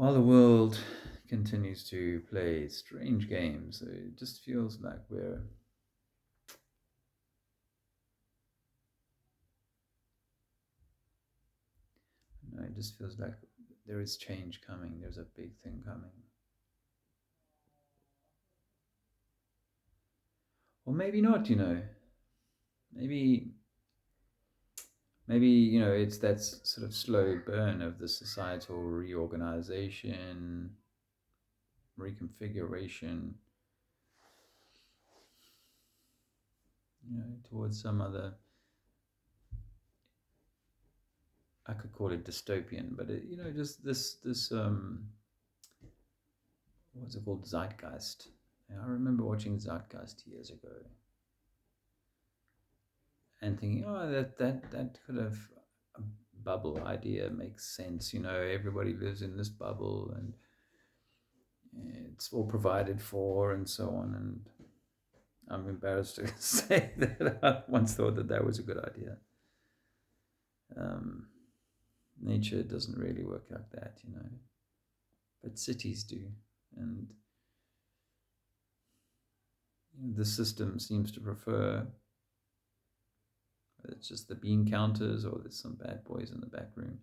while the world continues to play strange games, it just feels like it just feels like there is change coming. There's a big thing coming. Or maybe not. Maybe, maybe, it's that sort of slow burn of the societal reorganization, reconfiguration, towards some other, I could call it dystopian, but just this what's it called, zeitgeist. I remember watching Zeitgeist years ago and thinking, oh, that could have a bubble idea makes sense. Everybody lives in this bubble and it's all provided for and so on. And I'm embarrassed to say that I once thought that was a good idea. Nature doesn't really work like that, but cities do. And the system seems to prefer, it's just the bean counters or there's some bad boys in the back room,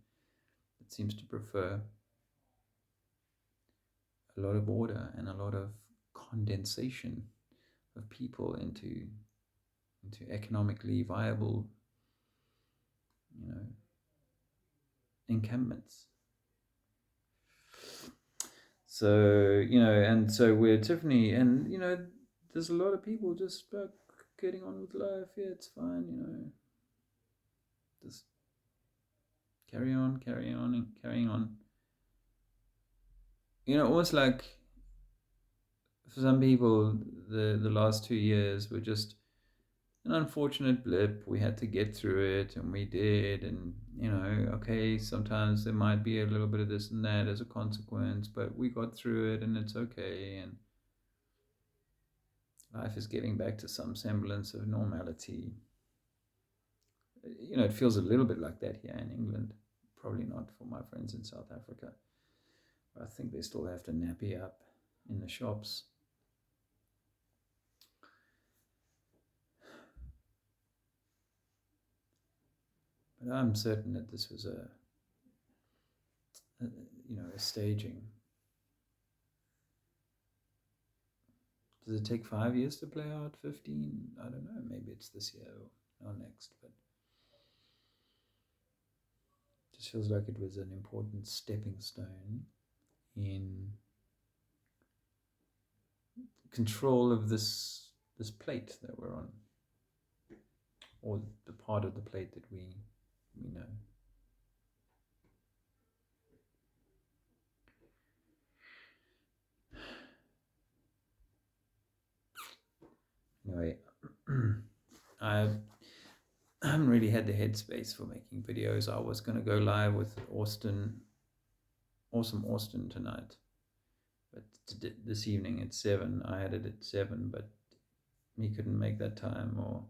it seems to prefer a lot of order and a lot of condensation of people into economically viable, encampments. So, and so we're Tiffany, and, there's a lot of people just getting on with life. Yeah, it's fine, just carrying on, and carrying on. Almost like for some people, the last 2 years were just an unfortunate blip. We had to get through it, and we did. And okay, sometimes there might be a little bit of this and that as a consequence, but we got through it, and it's okay. And life is getting back to some semblance of normality. It feels a little bit like that here in England. Probably not for my friends in South Africa. I think they still have to nappy up in the shops. But I'm certain that this was a staging. Does it take 5 years to play out? 15? I don't know. Maybe it's this year or next. But it just feels like it was an important stepping stone in control of this plate that we're on, or the part of the plate that we know. Anyway, I haven't really had the headspace for making videos. I was going to go live with Awesome Austin tonight, but this evening at 7. I had it at 7, but he couldn't make that time, or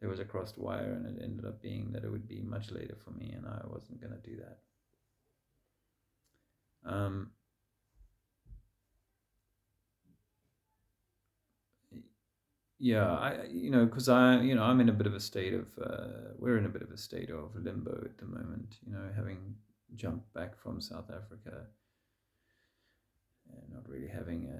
there was a crossed wire, and it ended up being that it would be much later for me, and I wasn't going to do that. Yeah, because I'm in a bit of a state of, we're in a bit of a state of limbo at the moment, having jumped back from South Africa and not really having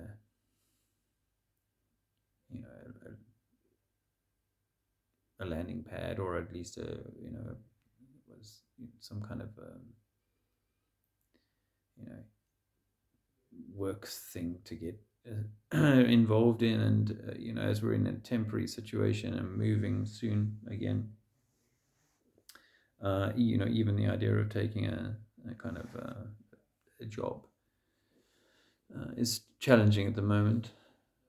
a landing pad, or at least was some kind of, work thing to get involved in. And as we're in a temporary situation and moving soon again, even the idea of taking a kind of a job is challenging at the moment.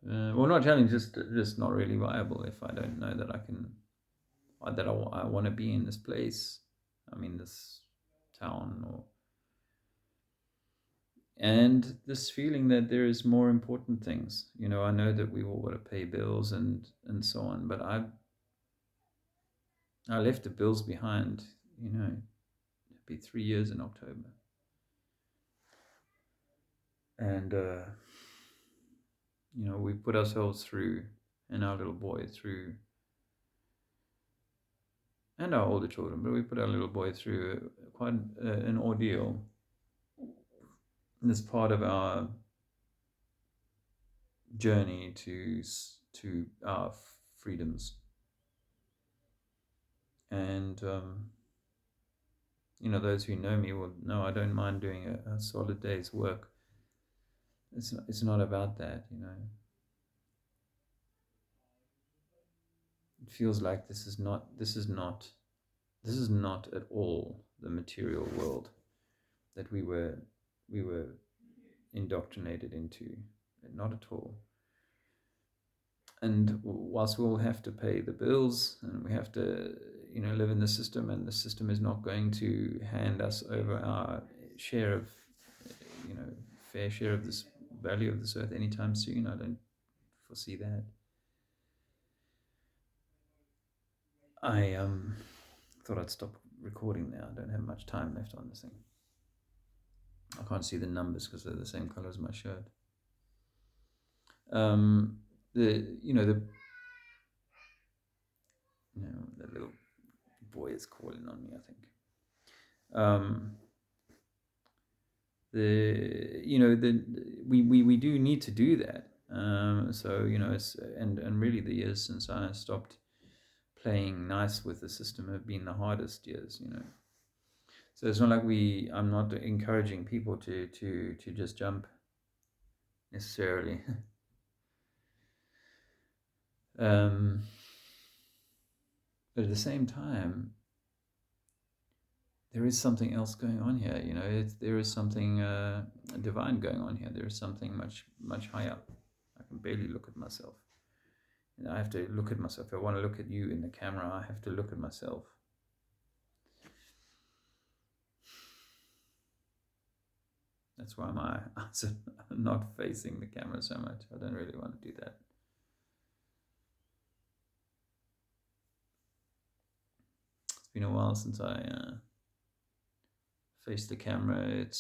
Well, not challenging, just not really viable if I don't know that I can, that I want to be in this place, this town, and this feeling that there is more important things. I know that we all got to pay bills and so on, but I left the bills behind. It'll be 3 years in October. And we put ourselves through, and our little boy through, and our older children, but we put our little boy through quite an ordeal. And it's part of our journey to our freedoms. And those who know me will know I don't mind doing a solid day's work. It's not about that. It feels like this is not at all the material world that we were indoctrinated into. Not at all. And whilst we'll have to pay the bills and we have to live in the system, and the system is not going to hand us over our share of fair share of this value of this earth anytime soon. I don't foresee that. I thought I'd stop recording now. I don't have much time left on this thing. I can't see the numbers because they're the same color as my shirt. The little boy is calling on me, I think. We do need to do that. So it's and really the years since I stopped playing nice with the system have been the hardest years. So it's not like I'm not encouraging people to just jump necessarily. But at the same time, there is something else going on here. There is something divine going on here. There is something much higher. I can barely look at myself. I have to look at myself. If I want to look at you in the camera, I have to look at myself. That's why my eyes are not facing the camera so much. I don't really want to do that. It's been a while since I faced the camera. It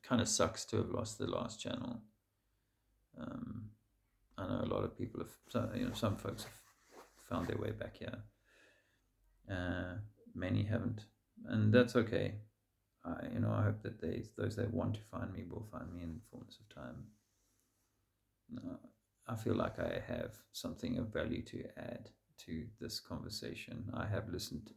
kind of sucks to have lost the last channel. I know a lot of people have, some folks have found their way back here. Many haven't, and that's okay. I hope that those that want to find me will find me in the fullness of time. I feel like I have something of value to add to this conversation. I have listened